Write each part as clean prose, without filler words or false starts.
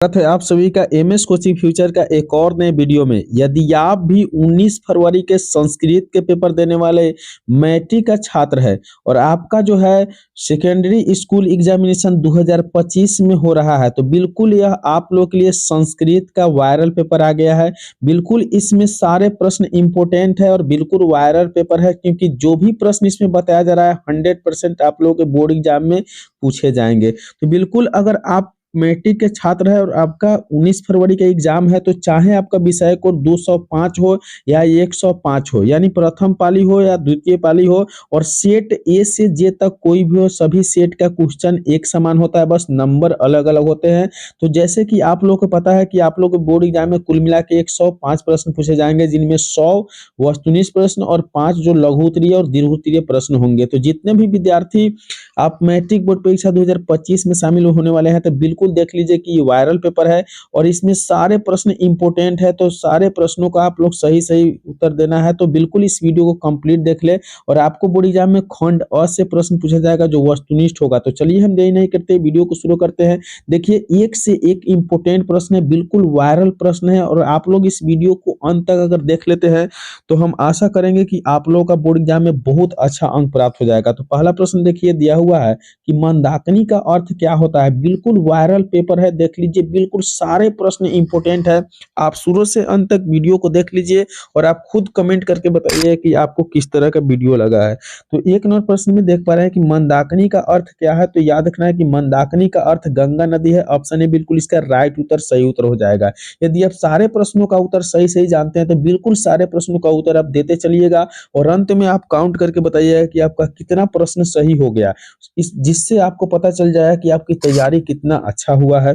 स्वागत है आप सभी का एमएस कोचिंग फ्यूचर का एक और नए वीडियो में। यदि आप भी 19 फरवरी के संस्कृत के पेपर देने वाले मैट्रिक का छात्र है और आपका जो है सेकेंडरी स्कूल एग्जामिनेशन 2025 में हो रहा है, तो बिल्कुल यह आप लोग के लिए संस्कृत का वायरल पेपर आ गया है। बिल्कुल इसमें सारे प्रश्न इंपोर्टेंट है और बिल्कुल वायरल पेपर है, क्योंकि जो भी प्रश्न इसमें बताया जा रहा है 100% आप लोगों के बोर्ड एग्जाम में पूछे जाएंगे। तो बिल्कुल अगर आप मैट्रिक के छात्र है और आपका 19 फरवरी का एग्जाम है, तो चाहे आपका विषय कोड 205 हो या 105 हो, यानी प्रथम पाली हो या द्वितीय पाली हो, और सेट ए से जे तक कोई भी हो, सभी सेट का क्वेश्चन एक समान होता है, बस नंबर अलग अलग होते हैं। तो जैसे कि आप लोग को पता है कि आप लोग को बोर्ड एग्जाम में कुल मिला के 105 प्रश्न पूछे जाएंगे, जिनमें 100 वस्तुनिष्ठ प्रश्न और 5 जो लघु उत्तरीय और दीर्घ उत्तरीय प्रश्न होंगे। तो जितने भी विद्यार्थी आप मैट्रिक बोर्ड परीक्षा 2025 में शामिल होने वाले हैं, तो बिल्कुल देख लीजिए कि ये वायरल पेपर है और इसमें सारे प्रश्न इंपोर्टेंट है। तो सारे प्रश्नों का आप लोग सही सही उत्तर देना है। तो बिल्कुल इस वीडियो को कंप्लीट देख ले और आपको बोर्ड एग्जाम में खंड अ से प्रश्न पूछा जाएगा जो वस्तुनिष्ठ होगा। तो चलिए हम देरी नहीं करते, वीडियो को शुरू करते हैं। देखिए, एक से एक इंपोर्टेंट प्रश्न है, बिल्कुल वायरल प्रश्न है, और आप लोग इस वीडियो को अंत तक अगर देख लेते हैं तो हम आशा करेंगे कि आप लोगों का बोर्ड एग्जाम में बहुत अच्छा अंक प्राप्त हो जाएगा। तो पहला प्रश्न देखिए दिया हुआ है कि मंदाकिनी का अर्थ क्या होता है। बिल्कुल वायरल पेपर है, देख लीजिए, बिल्कुल सारे प्रश्न इंपोर्टेंट है। आप शुरू से अंत तक वीडियो को देख लीजिए और आप खुद कमेंट करके बताइए कि आपको किस तरह का वीडियो लगा है। तो एक नंबर प्रश्न में देख पा रहे हैं कि मंदाकिनी का अर्थ क्या है। तो याद रखना है कि मंदाकिनी का अर्थ गंगा नदी है। ऑप्शन ए बिल्कुल इसका राइट उत्तर सही उत्तर हो जाएगा। यदि आप सारे प्रश्नों का उत्तर सही सही जानते हैं तो बिल्कुल सारे प्रश्नों का उत्तर आप देते चलिएगा और अंत में आप काउंट करके बताइएगा कि आपका कितना प्रश्न सही हो गया, जिससे आपको पता चल जाएगा कि आपकी तैयारी कितना अच्छा हुआ है।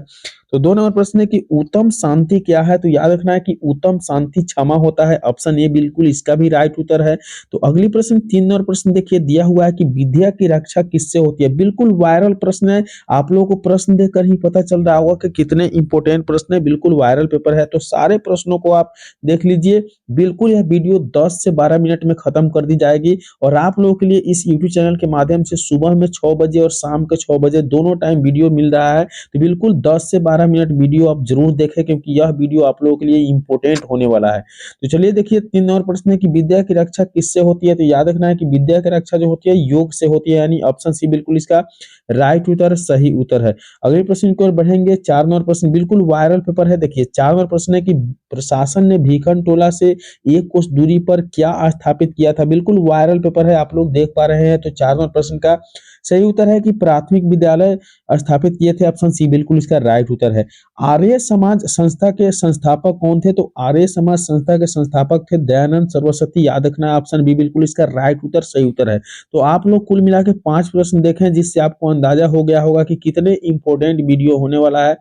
तो 2 नंबर प्रश्न है कि उत्तम शांति क्या है। तो याद रखना है कि उत्तम शांति क्षमा होता है। ऑप्शन ए बिल्कुल इसका भी राइट उत्तर है। तो अगली प्रश्न 3 नंबर प्रश्न देखिए दिया हुआ है कि विद्या की रक्षा किससे होती है। बिल्कुल वायरल प्रश्न है, आप लोगों को प्रश्न देखकर ही पता चल रहा होगा कि कितने इंपोर्टेंट प्रश्न है। बिल्कुल वायरल पेपर है, तो सारे प्रश्नों को आप देख लीजिए। बिल्कुल यह वीडियो 10 से 12 मिनट में खत्म कर दी जाएगी और आप लोगों के लिए इस यूट्यूब चैनल के माध्यम से सुबह में 6 बजे और शाम के 6 बजे दोनों टाइम वीडियो मिल रहा है। तो बिल्कुल 10 से 12 मिनट वीडियो आप जरूर देखें, क्योंकि यह वीडियो आप लोगों के लिए इंपोर्टेंट होने वाला है। तो चलिए देखिए, 3 और प्रश्न है कि विद्या की रक्षा किससे होती है। तो याद रखना है कि विद्या की रक्षा जो होती है योग से होती है, यानी ऑप्शन सी बिल्कुल इसका राइट उत्तर सही उत्तर है। अगले प्रश्न की ओर बढ़ेंगे। 4 नंबर प्रश्न बिल्कुल वायरल पेपर है। देखिए, 4 नंबर प्रश्न है कि प्रशासन ने भीखन टोला से 1 कोस दूरी पर क्या स्थापित किया था। बिल्कुल वायरल पेपर है, आप लोग देख पा रहे हैं। तो 4 नंबर प्रश्न का सही उत्तर है कि प्राथमिक विद्यालय स्थापित किए थे। ऑप्शन सी बिल्कुल इसका राइट उत्तर है। आर्य समाज संस्था के संस्थापक कौन थे। तो आर्य समाज संस्था के संस्थापक थे दयानंद सरस्वती। याद रखना है, ऑप्शन बी बिल्कुल इसका राइट उत्तर सही उत्तर है। तो आप लोग कुल मिला के 5 प्रश्न देखें, जिससे आपको अंदाजा हो गया होगा कि कितने इंपॉर्टेंट वीडियो होने वाला है।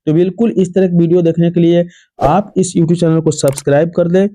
तो बिल्कुल इस तरह की वीडियो देखने के लिए आप इस यूट्यूब चैनल को सब्सक्राइब कर दें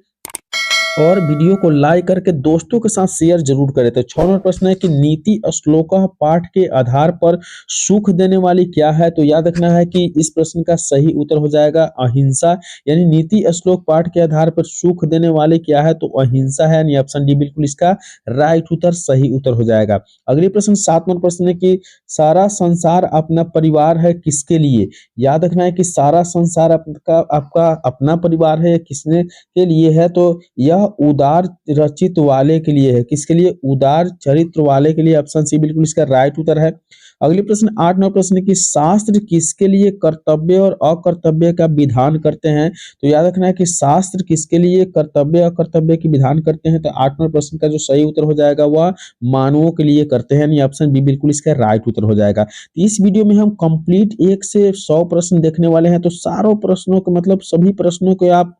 और वीडियो को लाइक करके दोस्तों के साथ शेयर जरूर करें। तो 6 नंबर प्रश्न है कि नीति श्लोक पाठ के आधार पर सुख देने वाली क्या है। तो याद रखना है कि इस प्रश्न का सही उत्तर हो जाएगा अहिंसा, यानी नीति श्लोक पाठ के आधार पर सुख देने वाली क्या है। तो अहिंसा है, यानी ऑप्शन डी बिल्कुल इसका राइट उत्तर सही उत्तर हो जाएगा। अगले प्रश्न 7 नंबर प्रश्न है कि सारा संसार अपना परिवार है किसके लिए। याद रखना है कि सारा संसार आपका अपना परिवार है, किसने के लिए है। तो यह उदार रचित वाले के लिए है। किसके लिए। उदार चरित्र वाले के लिए। ऑप्शन सी बिल्कुल इसका राइट उत्तर है। अगले प्रश्न 8 नंबर प्रश्न है कि शास्त्र किसके लिए कर्तव्य और अकर्तव्य का विधान करते हैं। तो याद रखना है कि शास्त्र किसके लिए कर्तव्य अकर्तव्य की विधान करते हैं। तो 8 नंबर प्रश्न का जो सही उत्तर हो जाएगा वह मानवों के लिए करते हैं, यानी ऑप्शन बी बिल्कुल इसका राइट उत्तर हो जाएगा। तो इस वीडियो में हम कंप्लीट 1 से 100 प्रश्न देखने वाले हैं। तो सारों प्रश्नों के मतलब सभी प्रश्नों को आप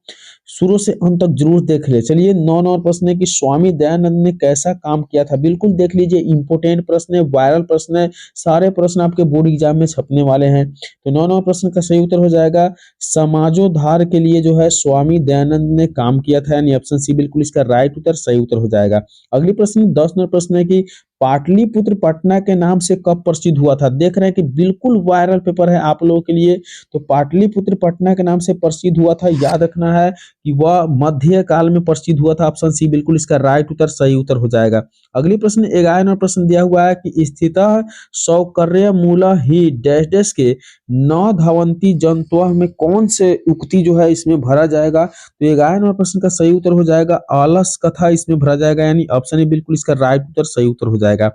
शुरू से अंत तक जरूर देख ले। चलिए 9 नंबर प्रश्न है कि स्वामी दयानंद ने कैसा काम किया था। बिल्कुल देख लीजिए, इंपोर्टेंट प्रश्न है, वायरल प्रश्न है, सारे प्रश्न आपके बोर्ड एग्जाम में छपने वाले हैं। तो 9 नंबर प्रश्न का सही उत्तर हो जाएगा समाजोद्धार के लिए जो है स्वामी दयानंद ने काम किया था, यानी ऑप्शन सी बिल्कुल इसका राइट उत्तर सही उत्तर हो जाएगा। अगली प्रश्न 10 नंबर प्रश्न है कि पाटलिपुत्र पटना के नाम से कब प्रसिद्ध हुआ था? देख रहे हैं कि बिल्कुल वायरल पेपर है आप लोगों के लिए। तो पाटलिपुत्र पटना के नाम से प्रसिद्ध हुआ था, याद रखना है कि वह मध्य काल में प्रसिद्ध हुआ था। ऑप्शन सी बिल्कुल इसका राइट उत्तर सही उत्तर हो जाएगा। अगली प्रश्न 11 नंबर प्रश्न दिया हुआ है कि स्थितः सौकर्य मूल ही डैश डैश के नौ धावंती जंतुओं में कौन से उक्ति जो है इसमें भरा जाएगा? तो 11 नंबर प्रश्न का सही उत्तर हो जाएगा आलस कथा इसमें भरा जाएगा, यानी ऑप्शन ए बिल्कुल इसका राइट उत्तर सही उत्तर हो जाएगा।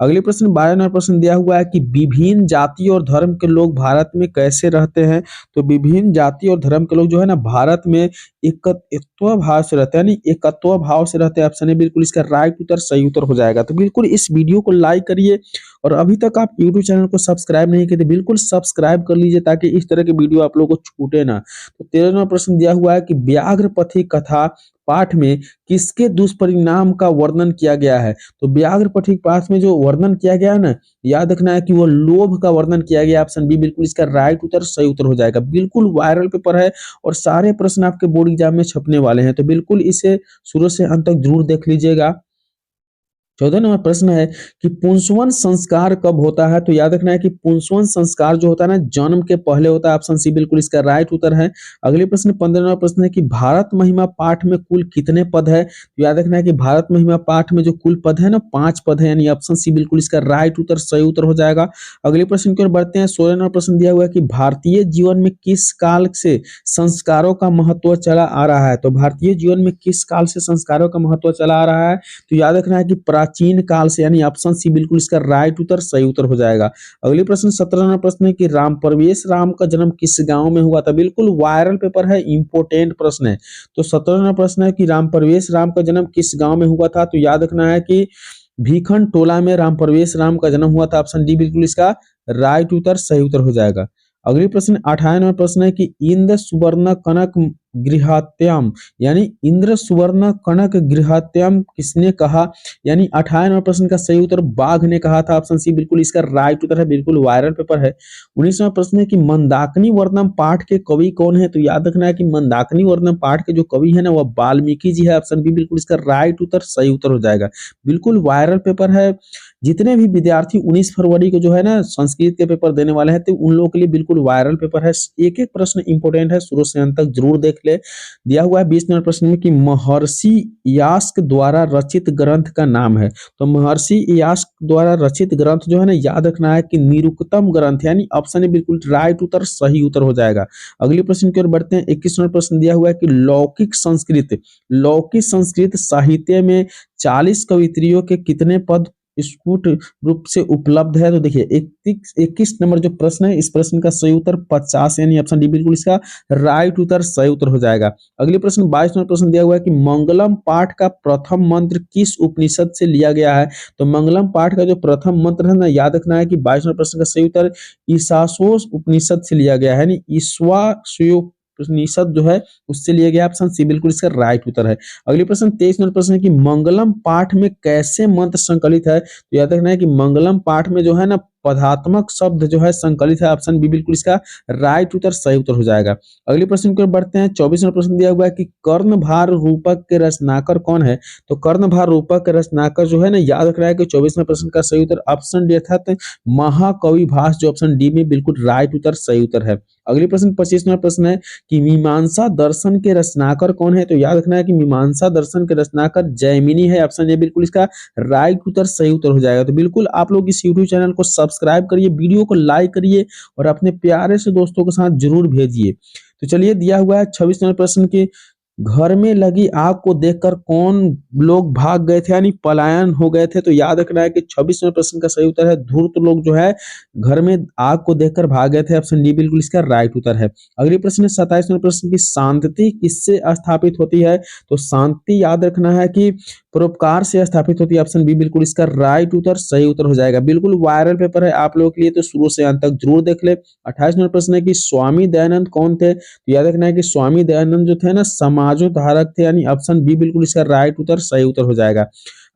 अगले प्रश्न 12 नंबर प्रश्न दिया हुआ है कि विभिन्न जाति और धर्म के लोग भारत में कैसे रहते हैं? तो विभिन्न जाति और धर्म के लोग जो है ना भारत में एकत्व भाव से रहते हैं, यानी एकत्व भाव से रहते हैं। ऑप्शन ए बिल्कुल इसका राइट उत्तर सही उत्तर हो जाएगा। तो बिल्कुल इस वीडियो को लाइक करिए और अभी तक आप यूट्यूब चैनल को सब्सक्राइब नहीं किए तो बिल्कुल सब्सक्राइब कर लीजिए ताकि इस तरह के वीडियो आप लोगों को छूटे ना। तो 13 नंबर प्रश्न दिया हुआ है कि व्याघ्रपथी कथा पाठ में किसके दुष्परिणाम का वर्णन किया गया है? तो व्याघ्रपथी पाठ में जो वर्णन किया गया है ना, याद रखना है कि वो लोभ का वर्णन किया गया। ऑप्शन बी बिल्कुल इसका राइट उत्तर सही उत्तर हो जाएगा। बिल्कुल वायरल पेपर है और सारे प्रश्न आपके बोर्ड एग्जाम में छपने वाले हैं, तो बिल्कुल इसे शुरू से अंत तक जरूर देख लीजिएगा। 14 नंबर प्रश्न है कि पुंसवन संस्कार कब होता है? तो याद रखना है कि पुंसवन संस्कार जो होता है ना जन्म के पहले होता है। ऑप्शन सी बिल्कुल इसका राइट उत्तर है। अगले प्रश्न 15 नंबर प्रश्न है कि भारत महिमा पाठ में कुल कितने पद है? तो याद रखना है कि भारत महिमा पाठ में जो कुल पद है ना 5 पद है, यानी ऑप्शन सी बिल्कुल इसका राइट उत्तर सही उत्तर हो जाएगा। अगले प्रश्न की ओर बढ़ते हैं। 16 नंबर प्रश्न दिया हुआ है कि भारतीय जीवन में किस काल से संस्कारों का महत्व चला आ रहा है? तो भारतीय जीवन में किस काल से संस्कारों का महत्व चला आ रहा है? तो याद रखना है कि प्राचीन काल से, यानी ऑप्शन सी बिल्कुल इसका राइट उत्तर सही उत्तर हो जाएगा। अगले प्रश्न 17 नंबर प्रश्न है कि राम प्रवेश राम का जन्म किस गांव में हुआ था? बिल्कुल वायरल पेपर है, इंपोर्टेंट प्रश्न है। तो 17 नंबर प्रश्न है कि राम प्रवेश राम का जन्म किस गांव में हुआ था? तो याद रखना है कि भीखन टोला में राम प्रवेश राम का जन्म हुआ था। ऑप्शन डी बिल्कुल इसका राइट उत्तर सही उत्तर हो जाएगा। अगली प्रश्न 28 नंबर प्रश्न है कि इंद्र सुवर्ण कनक गृहात्यम, यानी इंद्र सुवर्ण कनक गृहात्यम किसने कहा? यानी 28 नंबर प्रश्न का सही उत्तर बाघ ने कहा था। ऑप्शन सी बिल्कुल इसका राइट उत्तर है। बिल्कुल वायरल पेपर है। 19वां प्रश्न है कि मंदाकिनी वर्णम पाठ के कवि कौन है? तो याद रखना है कि मंदाकिनी वर्णम पाठ के जो कवि है ना वह वाल्मीकि जी है। ऑप्शन बी बिल्कुल इसका राइट उत्तर सही उत्तर हो जाएगा। बिल्कुल वायरल पेपर है। जितने भी विद्यार्थी 19 फरवरी को जो है ना संस्कृत के पेपर देने वाले हैं तो उन लोगों के लिए बिल्कुल वायरल पेपर है। एक एक प्रश्न इंपोर्टेंट है, शुरू से अंत तक जरूर देख ले। दिया हुआ है 20 नंबर प्रश्न में कि महर्षि यास्क द्वारा रचित ग्रंथ का नाम है। तो महर्षि यास्क द्वारा रचित ग्रंथ जो है ना याद रखना है कि निरुक्तम ग्रंथ, यानी ऑप्शन ए बिल्कुल राइट उत्तर सही उत्तर हो जाएगा। अगले प्रश्न की ओर बढ़ते हैं। 21 नंबर प्रश्न दिया हुआ है कि लौकिक संस्कृत साहित्य में 40 कवित्रियों के कितने पद स्फुट रूप से उपलब्ध है? तो देखिए 21 नंबर जो प्रश्न है इस प्रश्न का सही उत्तर 50, यानी ऑप्शन डी बिल्कुल इसका राइट उत्तर सही उत्तर हो जाएगा। अगले प्रश्न 22 नंबर प्रश्न दिया हुआ है कि मंगलम पाठ का प्रथम मंत्र किस उपनिषद से लिया गया है? तो मंगलम पाठ का जो प्रथम मंत्र है ना याद रखना है कि 22 नंबर प्रश्न का सही उत्तर ईशासोस उपनिषद से लिया गया है, यानी ईश्वासो उपनिषद जो है उससे लिया गया। ऑप्शन सी बिल्कुल इसका राइट उत्तर है। अगले प्रश्न 23 नंबर प्रश्न है कि मंगलम पाठ में कैसे मंत्र संकलित है? तो याद रखना है कि मंगलम पाठ में जो है ना पदात्मक शब्द जो है संकलित है। ऑप्शन बी बिल्कुल इसका राइट उत्तर सही उत्तर हो जाएगा। अगले प्रश्न की ओर बढ़ते हैं। 24 नंबर प्रश्न दिया हुआ है कि कर्णभार रूपक के रचनाकर कौन है? तो कर्णभार रूपक के रचनाकर जो है ना याद रख रहा है कि 24वें प्रश्न का सही उत्तर ऑप्शन डी अर्थात महाकवि भास, जो ऑप्शन डी में बिल्कुल राइट उत्तर सही उत्तर है। अगले प्रश्न 25 नंबर प्रश्न है कि मीमांसा दर्शन के रचनाकर कौन है? तो याद रखना है कि मीमांसा दर्शन के रचनाकर जैमिनी है। ऑप्शन ए बिल्कुल इसका राइट उत्तर सही उत्तर हो जाएगा। तो बिल्कुल आप लोग इस यूट्यूब चैनल को सब्सक्राइब करिए, वीडियो को लाइक करिए और अपने प्यारे से दोस्तों के साथ जरूर भेजिए। तो चलिए दिया हुआ है 26 नंबर प्रश्न के घर में लगी आग को देखकर कौन लोग भाग गए थे, यानी पलायन हो गए थे? तो याद रखना है कि 26वें प्रश्न का सही उत्तर है धूर्त लोग जो है घर में आग को देखकर भाग गए थे। ऑप्शन डी बिल्कुल इसका राइट उत्तर है। अगले प्रश्न 27वें प्रश्न की शांति किससे स्थापित होती है? तो शांति याद रखना है कि परोपकार से स्थापित होती है। ऑप्शन बी बिल्कुल इसका राइट उत्तर सही उत्तर हो जाएगा। बिल्कुल वायरल पेपर है आप लोगों के लिए, तो शुरू से अंत तक जरूर देख ले। 28 नंबर प्रश्न है कि स्वामी दयानंद कौन थे? तो याद रखना है कि स्वामी दयानंद जो थे ना समाजोद्धारक थे, यानी ऑप्शन बी बिल्कुल इसका राइट उत्तर सही उत्तर हो जाएगा।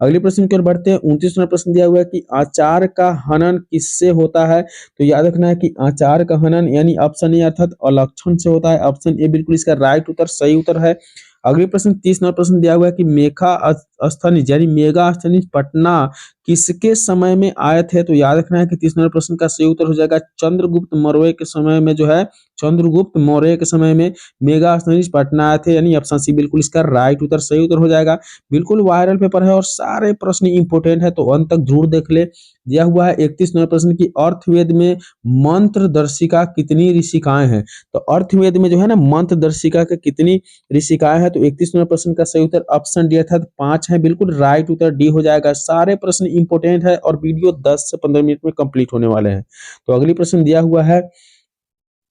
अगले प्रश्न की ओर बढ़ते हैं। 29 नंबर प्रश्न दिया हुआ है कि आचार का हनन किससे होता है? तो याद रखना है कि आचार का हनन यानी ऑप्शन ए अर्थात अलक्षण से होता है। ऑप्शन ए बिल्कुल इसका राइट उत्तर सही उत्तर है। अगले प्रश्न 30 नंबर प्रश्न दिया हुआ है कि मेखा स्थनिज यानी मेगा स्थनिज पटना किसके समय में आए थे? तो याद रखना है कि 30 नंबर प्रश्न का सही उत्तर हो जाएगा चंद्रगुप्त मौर्य के समय में जो है चंद्रगुप्त मौर्य के समय में मेगा स्थनिज पटना आए थे, यानी ऑप्शन सी बिल्कुल इसका राइट उत्तर सही उत्तर हो जाएगा। बिल्कुल वायरल पेपर है और सारे प्रश्न इंपोर्टेंट है, तो अंत तक जरूर देख ले। दिया हुआ है 31 नंबर प्रश्न की अर्थवेद में मंत्रदर्शिका कितनी ऋषिकाएं हैं? तो अर्थवेद में जो है ना मंत्रदर्शिका के कितनी ऋषिकाएं हैं? तो 31 नंबर प्रश्न का सही उत्तर ऑप्शन डी अर्थात 5 है, बिल्कुल राइट उत्तर डी हो जाएगा। सारे प्रश्न इंपोर्टेंट है और वीडियो 10 से 15 मिनट में कंप्लीट होने वाले हैं। तो अगली प्रश्न दिया हुआ है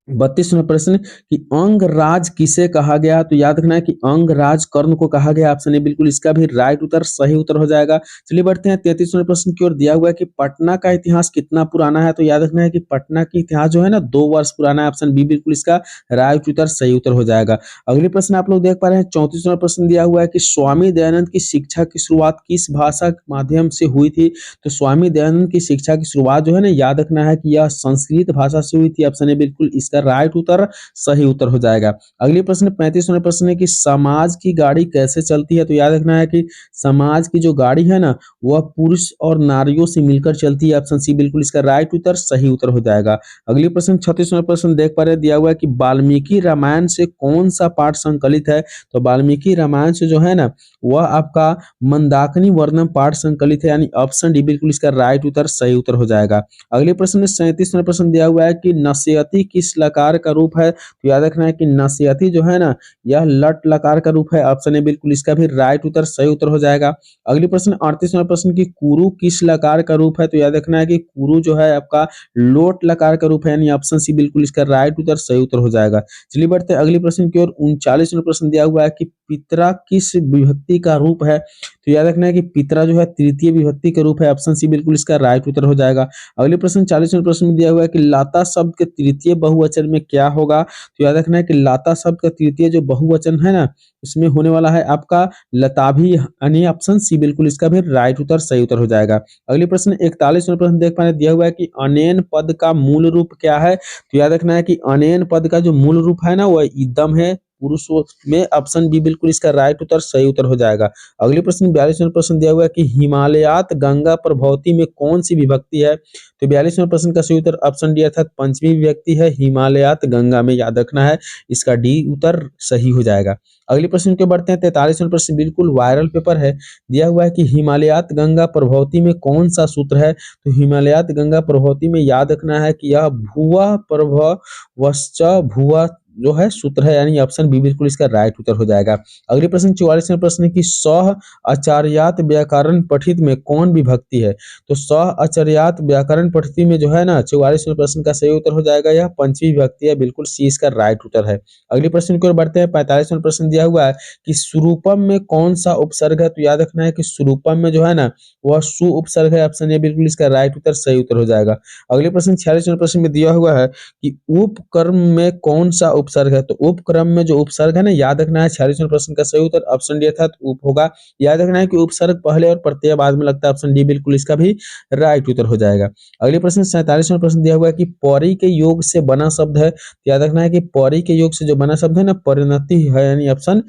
32वां प्रश्न कि अंगराज किसे कहा गया? तो याद रखना है कि अंगराज कर्ण को कहा गया, ऑप्शन ए बिल्कुल इसका भी राइट उत्तर सही उत्तर हो जाएगा। चलिए बढ़ते हैं 33वें प्रश्न की ओर। दिया हुआ है कि पटना का इतिहास कितना पुराना है? तो याद रखना है कि पटना की इतिहास जो है ना 2 वर्ष पुराना है, ऑप्शन बी बिल्कुल इसका राइट उत्तर सही उत्तर हो जाएगा। अगले प्रश्न आप लोग देख पा रहे हैं 34वां प्रश्न दिया हुआ है कि स्वामी दयानंद की शिक्षा की शुरुआत किस भाषा के माध्यम से हुई थी? तो स्वामी दयानंद की शिक्षा की शुरुआत जो है ना याद रखना है कि यह संस्कृत भाषा से हुई थी, ऑप्शन ए बिल्कुल इसका राइट उत्तर सही उत्तर हो जाएगा। अगली प्रश्न 35वां प्रश्न है कि समाज की गाड़ी कैसे चलती है? तो याद रखना है कि समाज की जो गाड़ी है ना वह पुरुष और नारियों से मिलकर चलती है, ऑप्शन सी बिल्कुल इसका राइट उत्तर सही उत्तर हो जाएगा। अगली प्रश्न 36वां प्रश्न देख पा रहे हैं, दिया हुआ है कि वाल्मीकि रामायण से कौन सा पाठ संकलित है? तो वाल्मीकि रामायण से जो है ना वह आपका मंदाकिनी वर्णम पाठ संकलित है, यानी ऑप्शन डी बिल्कुल इसका राइट उत्तर सही उत्तर हो जाएगा। अगले प्रश्न में 37वां प्रश्न दिया हुआ है कि नसीहती किस लकार का रूप है? तो याद रखना है कि नसीहती जो है ना यह लट लकार का रूप है, ऑप्शन ए बिल्कुल इसका भी राइट उत्तर सही उत्तर हो जाएगा। अगले प्रश्न 38वां प्रश्न की कुरु किस लकार का रूप है? तो याद रखना है कि कुरु जो है आपका लोट लकार का रूप है, यानी ऑप्शन सी बिल्कुल इसका राइट उत्तर सही उत्तर हो जाएगा। चलिए बढ़ते हैं अगले प्रश्न की ओर। 39वां प्रश्न दिया हुआ है कि पितरा किस विभक्ति का रूप है? तो याद रखना है कि पितरा जो है तृतीय विभक्ति के रूप है, ऑप्शन सी बिल्कुल इसका राइट उत्तर हो जाएगा। अगले प्रश्न 40वें प्रश्न में दिया हुआ है कि लाता शब्द के तृतीय बहुवचन में क्या होगा? तो याद रखना है कि लाता शब्द का तृतीय जो बहुवचन है ना इसमें होने वाला है आपका लताभी, यानी ऑप्शन सी बिल्कुल इसका भी राइट उत्तर सही उत्तर हो जाएगा। अगले प्रश्न 41वां प्रश्न देख पा रहे दिया हुआ है कि अनेन पद का मूल रूप क्या है? तो याद रखना है कि अनेन पद का जो मूल रूप है ना वह इदम है पुरुष में, ऑप्शन बी बिल्कुल इसका राइट उत्तर सही उत्तर हो जाएगा। अगले प्रश्न 42वां प्रश्न दिया हुआ है कि हिमालयात गंगा प्रभवती में कौन सी विभक्ति है? तो 42वां प्रश्न का सही उत्तर ऑप्शन डी अर्थात पंचमी विभक्ति है हिमालयात गंगा में, याद रखना है इसका डी उत्तर सही हो जाएगा। अगले प्रश्न के बढ़ते हैं 43वां प्रश्न, बिल्कुल वायरल पेपर है। दिया हुआ है कि हिमालयात गंगा प्रभवती में कौन सा सूत्र है? तो हिमालयात गंगा प्रभवती में याद रखना है कि यह भुवा प्रभवश्च भुवा जो है सूत्र है, यानी ऑप्शन बी बिल्कुल इसका राइट उत्तर हो जाएगा। अगले प्रश्न 44वें प्रश्न की सह आचार्यात व्याकरण पठित में कौन विभक्ति है? तो सह आचार्यात व्याकरण पठित में जो है ना 44वें प्रश्न का सही उत्तर हो जाएगा, यह पंचमी विभक्ति है, बिल्कुल सी इसका राइट उत्तर है। अगले प्रश्न की ओर बढ़ते हैं 45वां प्रश्न दिया हुआ है कि सुरूपम में कौन सा उपसर्ग है? तो याद रखना है कि सुरूपम में जो है ना वह सु उपसर्ग है, ऑप्शन ए बिल्कुल इसका राइट उत्तर सही उत्तर हो जाएगा। अगले प्रश्न 46वें प्रश्न में दिया हुआ है कि उपकर्म में कौन सा उपसर्ग है? तो उपक्रम में जो उपसर्ग है ना याद रखना है 46वें प्रश्न का सही उत्तर ऑप्शन डी अर्थात उप होगा। याद रखना है कि उपसर्ग पहले और प्रत्यय बाद में लगता है, ऑप्शन डी बिल्कुल इसका भी राइट उत्तर हो जाएगा। अगले प्रश्न 47वां प्रश्न दिया हुआ है कि परी के योग से बना शब्द है। याद रखना है कि परी के योग से जो बना शब्द है ना परिणति है, यानी ऑप्शन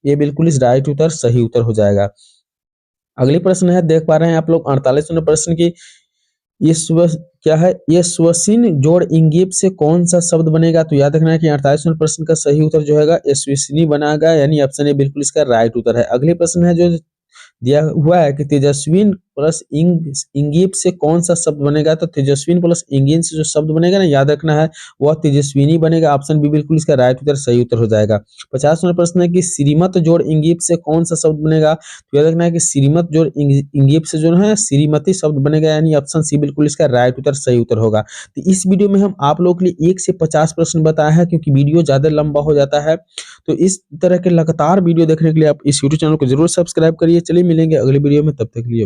ये बिल्कुल इस राइट उत्तर सही उत्तर हो जाएगा। अगले प्रश्न है देख पा रहे हैं आप लोग 48वें प्रश्न की ये क्या है, ये स्वसिन जोड़ इंगिप से कौन सा शब्द बनेगा? तो याद रखना है कि 48वें प्रश्न का सही उत्तर जो है यशस्विनी बनेगा, यानी ऑप्शन ए बिल्कुल इसका राइट उत्तर है। अगले प्रश्न है जो दिया हुआ है कि तेजस्विन प्लस इंगिप से कौन सा शब्द बनेगा? तो तेजस्विन प्लस इंगिन से जो शब्द बनेगा ना याद रखना है वह तेजस्विनी बनेगा, ऑप्शन बी बिल्कुल इसका राइट उत्तर सही उत्तर हो जाएगा। 50वां प्रश्न है कि श्रीमत जोड़ इंगिप से कौन सा शब्द बनेगा? तो याद रखना है कि श्रीमत जोड़ इंगिप से जो है श्रीमती शब्द बनेगा, यानी ऑप्शन सी बिल्कुल इसका राइट उत्तर सही उत्तर होगा। तो इस वीडियो में हम आप लोग के लिए 1 से 50 प्रश्न बताए हैं, क्योंकि वीडियो ज्यादा लंबा हो जाता है। तो इस तरह के लगातार वीडियो देखने के लिए आप इस यूट्यूब चैनल को जरूर सब्सक्राइब करिए। चलिए मिलेंगे अगले वीडियो में, तब तक के लिए।